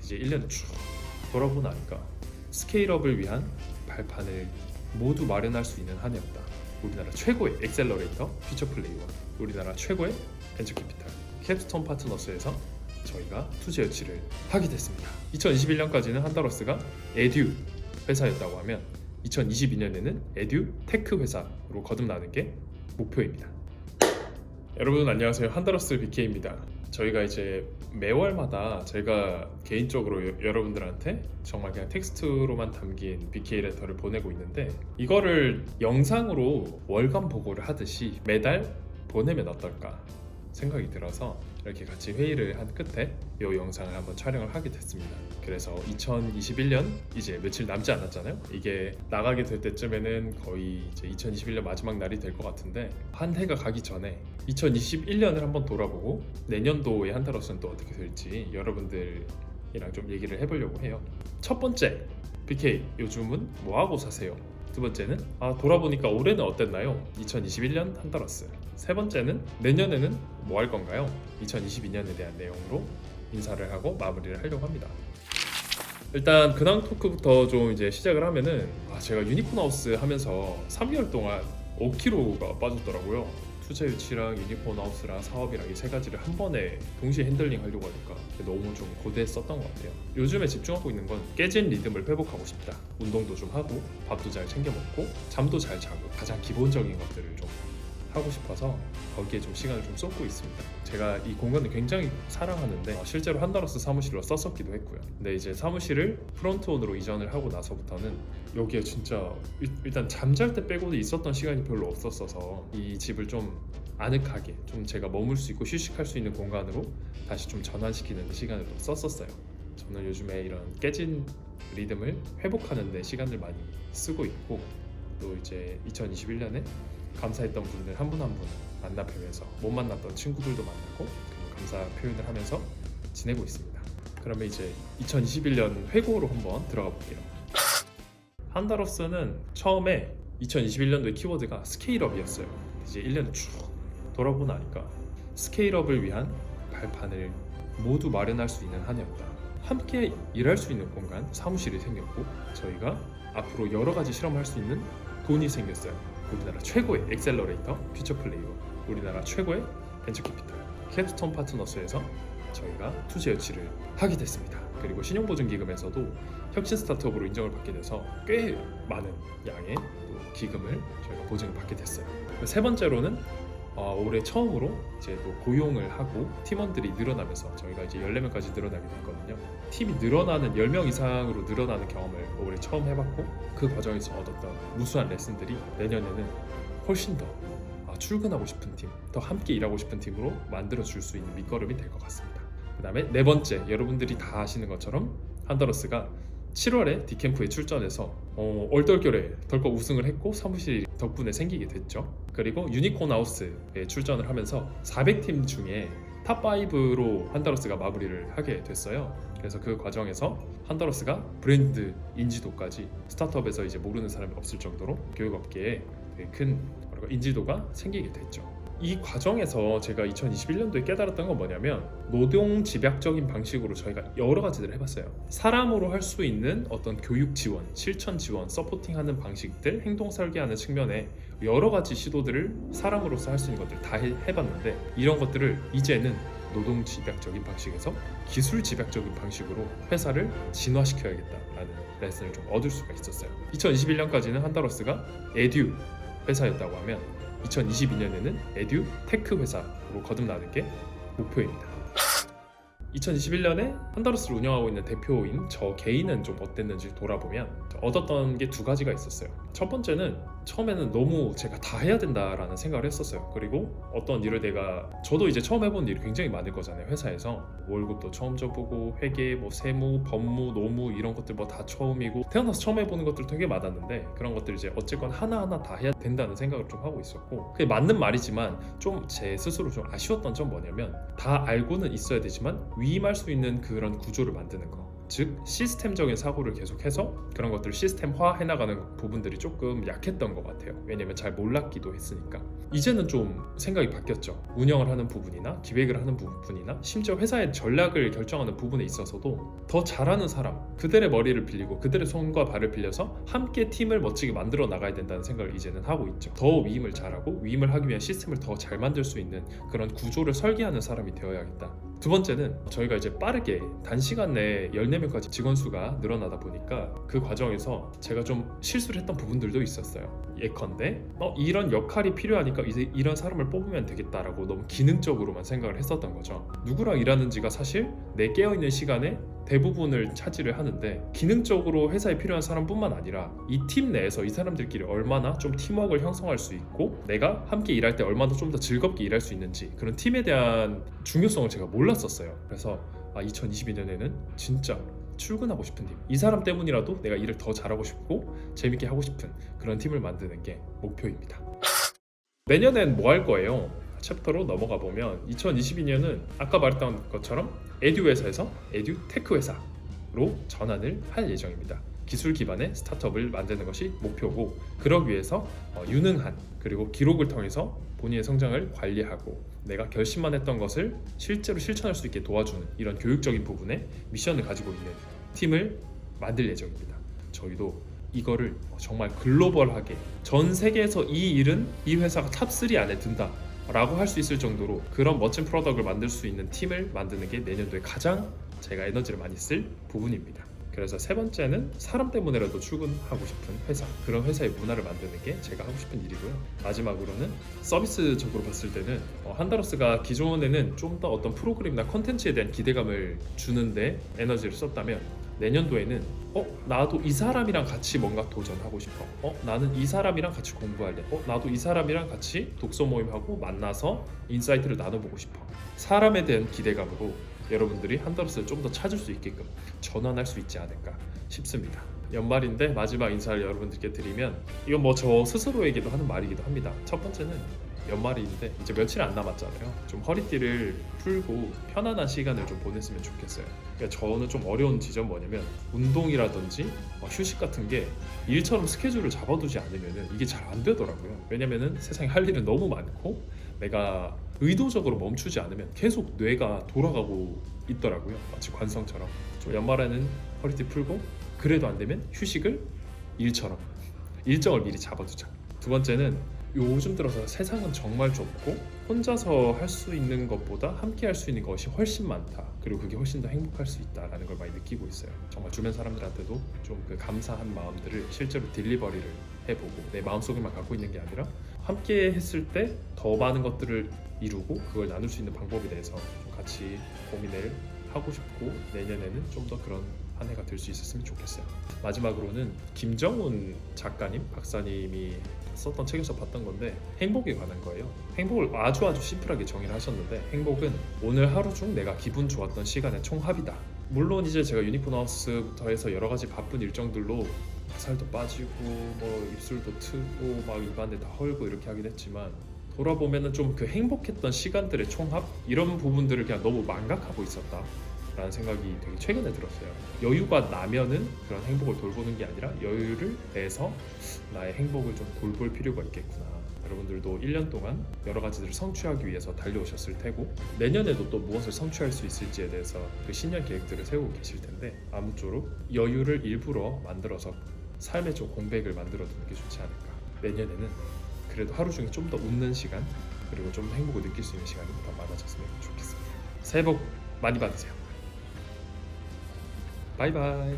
이제 1년을 쭉 돌아보고 나니까 스케일업을 위한 발판을 모두 마련할 수 있는 한 해였다. 우리나라 최고의 엑셀러레이터 퓨처플레이와 우리나라 최고의 벤처캐피탈 캡스톤 파트너스에서 저희가 투자 유치를 하게 됐습니다. 2021년까지는 한다러스가 에듀 회사였다고 하면 2022년에는 에듀 테크 회사로 거듭나는 게 목표입니다. 여러분 안녕하세요. 한다러스 BK입니다. 저희가 이제 매월마다 제가 개인적으로 여러분들한테 정말 그냥 텍스트로만 담긴 BK 레터를 보내고 있는데, 이거를 영상으로 월간 보고를 하듯이 매달 보내면 어떨까 생각이 들어서 이렇게 같이 회의를 한 끝에 이 영상을 한번 촬영을 하게 됐습니다. 그래서 2021년 이제 며칠 남지 않았잖아요. 이게 나가게 될 때쯤에는 거의 이제 2021년 마지막 날이 될 것 같은데, 한 해가 가기 전에 2021년을 한번 돌아보고 내년도에 한다러스는 또 어떻게 될지 여러분들이랑 좀 얘기를 해보려고 해요. 첫 번째, BK 요즘은 뭐하고 사세요? 두 번째는 돌아보니까 올해는 어땠나요? 2021년 한다러스. 세 번째는 내년에는 뭐 할 건가요? 2022년에 대한 내용으로 인사를 하고 마무리를 하려고 합니다. 일단 근황 토크부터 좀 이제 시작을 하면은 제가 유니콘하우스 하면서 3개월 동안 5kg가 빠졌더라고요. 투자 유치랑 유니콘하우스랑 사업이랑 이 세 가지를 한 번에 동시에 핸들링 하려고 하니까 너무 좀 고되했었던 것 같아요. 요즘에 집중하고 있는 건 깨진 리듬을 회복하고 싶다. 운동도 좀 하고 밥도 잘 챙겨 먹고 잠도 잘 자고 가장 기본적인 것들을 좀 하고 싶어서 거기에 좀 시간을 좀 쏟고 있습니다. 제가 이 공간을 굉장히 사랑하는데 실제로 한다러스 사무실로 썼었기도 했고요. 근데 이제 사무실을 프론트온으로 이전을 하고 나서부터는 여기에 진짜 일단 잠잘 때 빼고는 있었던 시간이 별로 없었어서 이 집을 좀 아늑하게 좀 제가 머물 수 있고 휴식할 수 있는 공간으로 다시 좀 전환시키는 시간을 좀 썼었어요. 저는 요즘에 이런 깨진 리듬을 회복하는 데 시간을 많이 쓰고 있고, 또 이제 2021년에 감사했던 분들 한 분 한 분 만나 뵈면서 못 만났던 친구들도 만나고 그리고 감사 표현을 하면서 지내고 있습니다. 그러면 이제 2021년 회고로 한번 들어가 볼게요. 한다러스는 처음에 2021년도의 키워드가 스케일업이었어요. 이제 1년을 쭉 돌아보고 나니까 스케일업을 위한 발판을 모두 마련할 수 있는 한 해였다. 함께 일할 수 있는 공간, 사무실이 생겼고 저희가 앞으로 여러 가지 실험을 할 수 있는 돈이 생겼어요. 우리나라 최고의 엑셀러레이터 퓨처플레이와 우리나라 최고의 벤처캐피탈 캡스톤 파트너스에서 저희가 투자 유치를 하게 됐습니다. 그리고 신용보증기금에서도 혁신 스타트업으로 인정을 받게 돼서 꽤 많은 양의 또 기금을 저희가 보증을 받게 됐어요. 세 번째로는 올해 처음으로 이제 또 고용을 하고 팀원들이 늘어나면서 저희가 이제 14명까지 늘어나게 됐거든요. 팀이 늘어나는 10명 이상으로 늘어나는 경험을 올해 처음 해봤고, 그 과정에서 얻었던 무수한 레슨들이 내년에는 훨씬 더 출근하고 싶은 팀, 더 함께 일하고 싶은 팀으로 만들어줄 수 있는 밑거름이 될 것 같습니다. 그 다음에 네 번째, 여러분들이 다 아시는 것처럼 한다러스가 7월에 디캠프에 출전해서 얼떨결에 덜컥 우승을 했고 사무실이 덕분에 생기게 됐죠. 그리고 유니콘하우스에 출전을 하면서 400팀 중에 탑5로 한다러스가 마무리를 하게 됐어요. 그래서 그 과정에서 한다러스가 브랜드 인지도까지 스타트업에서 이제 모르는 사람이 없을 정도로 교육업계에 되게 큰 인지도가 생기게 됐죠. 이 과정에서 제가 2021년도에 깨달았던 건 뭐냐면, 노동 집약적인 방식으로 저희가 여러 가지들을 해봤어요. 사람으로 할 수 있는 어떤 교육 지원, 실천 지원, 서포팅하는 방식들, 행동 설계하는 측면에 여러 가지 시도들을 사람으로서 할 수 있는 것들 다 해봤는데, 이런 것들을 이제는 노동 집약적인 방식에서 기술 집약적인 방식으로 회사를 진화시켜야겠다라는 레슨을 좀 얻을 수가 있었어요. 2021년까지는 한다러스가 에듀 회사였다고 하면 2022년에는 에듀 테크 회사로 거듭나는 게 목표입니다. 2021년에 한다러스를 운영하고 있는 대표인 저 개인은 좀 어땠는지 돌아보면 얻었던 게 두 가지가 있었어요. 첫 번째는 처음에는 너무 제가 다 해야 된다라는 생각을 했었어요. 그리고 어떤 일을 저도 이제 처음 해본 일이 굉장히 많을 거잖아요. 회사에서 월급도 처음 줘보고 회계, 세무, 법무, 노무 이런 것들 다 처음이고, 태어나서 처음 해보는 것들 되게 많았는데 그런 것들 이제 어쨌건 하나하나 다 해야 된다는 생각을 좀 하고 있었고, 그게 맞는 말이지만 좀 제 스스로 좀 아쉬웠던 점 뭐냐면, 다 알고는 있어야 되지만 위임할 수 있는 그런 구조를 만드는 거, 즉 시스템적인 사고를 계속해서 그런 것들을 시스템화 해나가는 부분들이 조금 약했던 것 같아요. 왜냐면 잘 몰랐기도 했으니까. 이제는 좀 생각이 바뀌었죠. 운영을 하는 부분이나 기획을 하는 부분이나 심지어 회사의 전략을 결정하는 부분에 있어서도 더 잘하는 사람, 그들의 머리를 빌리고 그들의 손과 발을 빌려서 함께 팀을 멋지게 만들어 나가야 된다는 생각을 이제는 하고 있죠. 더 위임을 잘하고 위임을 하기 위한 시스템을 더 잘 만들 수 있는 그런 구조를 설계하는 사람이 되어야겠다. 두 번째는 저희가 이제 빠르게 단시간 내에 14명까지 직원 수가 늘어나다 보니까 그 과정에서 제가 좀 실수를 했던 부분들도 있었어요. 예컨대 이런 역할이 필요하니까 이제 이런 사람을 뽑으면 되겠다라고 너무 기능적으로만 생각을 했었던 거죠. 누구랑 일하는지가 사실 내 깨어있는 시간에 대부분을 차지를 하는데 기능적으로 회사에 필요한 사람뿐만 아니라 이 팀 내에서 이 사람들끼리 얼마나 좀 팀워크를 형성할 수 있고 내가 함께 일할 때 얼마나 좀 더 즐겁게 일할 수 있는지 그런 팀에 대한 중요성을 제가 몰랐었어요. 그래서 2022년에는 진짜 출근하고 싶은 팀, 이 사람 때문이라도 내가 일을 더 잘하고 싶고 재밌게 하고 싶은 그런 팀을 만드는 게 목표입니다. 내년엔 뭐 할 거예요? 챕터로 넘어가 보면 2022년은 아까 말했던 것처럼 에듀 회사에서 에듀 테크 회사로 전환을 할 예정입니다. 기술 기반의 스타트업을 만드는 것이 목표고, 그러기 위해서 유능한 그리고 기록을 통해서 본인의 성장을 관리하고 내가 결심만 했던 것을 실제로 실천할 수 있게 도와주는 이런 교육적인 부분에 미션을 가지고 있는 팀을 만들 예정입니다. 저희도 이거를 정말 글로벌하게 전 세계에서 이 일은 이 회사가 탑3 안에 든다 라고 할 수 있을 정도로 그런 멋진 프로덕트를 만들 수 있는 팀을 만드는 게 내년도에 가장 제가 에너지를 많이 쓸 부분입니다. 그래서 세 번째는 사람 때문에라도 출근하고 싶은 회사, 그런 회사의 문화를 만드는 게 제가 하고 싶은 일이고요. 마지막으로는 서비스적으로 봤을 때는 한다로스가 기존에는 좀 더 어떤 프로그램이나 컨텐츠에 대한 기대감을 주는데 에너지를 썼다면 내년도에는 나도 이 사람이랑 같이 뭔가 도전하고 싶어. 나는 이 사람이랑 같이 공부할래. 나도 이 사람이랑 같이 독서 모임하고 만나서 인사이트를 나눠보고 싶어. 사람에 대한 기대감으로 여러분들이 한다로스를 좀 더 찾을 수 있게끔 전환할 수 있지 않을까 싶습니다. 연말인데 마지막 인사를 여러분들께 드리면, 이건 뭐 저 스스로에게도 하는 말이기도 합니다. 첫 번째는 연말인데 이제 며칠 안 남았잖아요. 좀 허리띠를 풀고 편안한 시간을 좀 보냈으면 좋겠어요. 그러니까 저는 좀 어려운 지점 뭐냐면 운동이라든지 휴식 같은 게 일처럼 스케줄을 잡아두지 않으면 이게 잘 안 되더라고요. 왜냐면은 세상에 할 일은 너무 많고 내가 의도적으로 멈추지 않으면 계속 뇌가 돌아가고 있더라고요. 마치 관성처럼. 좀 연말에는 허리띠 풀고 그래도 안 되면 휴식을 일처럼 일정을 미리 잡아두자. 두 번째는 요즘 들어서 세상은 정말 좁고 혼자서 할 수 있는 것보다 함께 할 수 있는 것이 훨씬 많다. 그리고 그게 훨씬 더 행복할 수 있다라는 걸 많이 느끼고 있어요. 정말 주변 사람들한테도 좀 그 감사한 마음들을 실제로 딜리버리를 해보고 내 마음속에만 갖고 있는 게 아니라 함께 했을 때 더 많은 것들을 이루고 그걸 나눌 수 있는 방법에 대해서 좀 같이 고민을 하고 싶고, 내년에는 좀 더 그런 한 해가 될 수 있었으면 좋겠어요. 마지막으로는 김정훈 작가님, 박사님이 썼던 책에서 봤던 건데 행복에 관한 거예요. 행복을 아주 심플하게 정의를 하셨는데, 행복은 오늘 하루 중 내가 기분 좋았던 시간의 총합이다. 물론 이제 제가 유니콘하우스부터 해서 여러 가지 바쁜 일정들로 살도 빠지고 뭐 입술도 트고 막 입안에 다 헐고 이렇게 하긴 했지만, 돌아보면은 좀 그 행복했던 시간들의 총합, 이런 부분들을 그냥 너무 망각하고 있었다 라는 생각이 되게 최근에 들었어요. 여유가 나면은 그런 행복을 돌보는 게 아니라 여유를 내서 나의 행복을 좀 돌볼 필요가 있겠구나. 여러분들도 1년 동안 여러 가지들을 성취하기 위해서 달려오셨을 테고, 내년에도 또 무엇을 성취할 수 있을지에 대해서 그 신년 계획들을 세우고 계실 텐데, 아무쪼록 여유를 일부러 만들어서 삶의 좀 공백을 만들어 두는 게 좋지 않을까. 내년에는 그래도 하루 중에 좀 더 웃는 시간, 그리고 좀 행복을 느낄 수 있는 시간이 더 많아졌으면 좋겠습니다. 새해 복 많이 받으세요. 바이바이.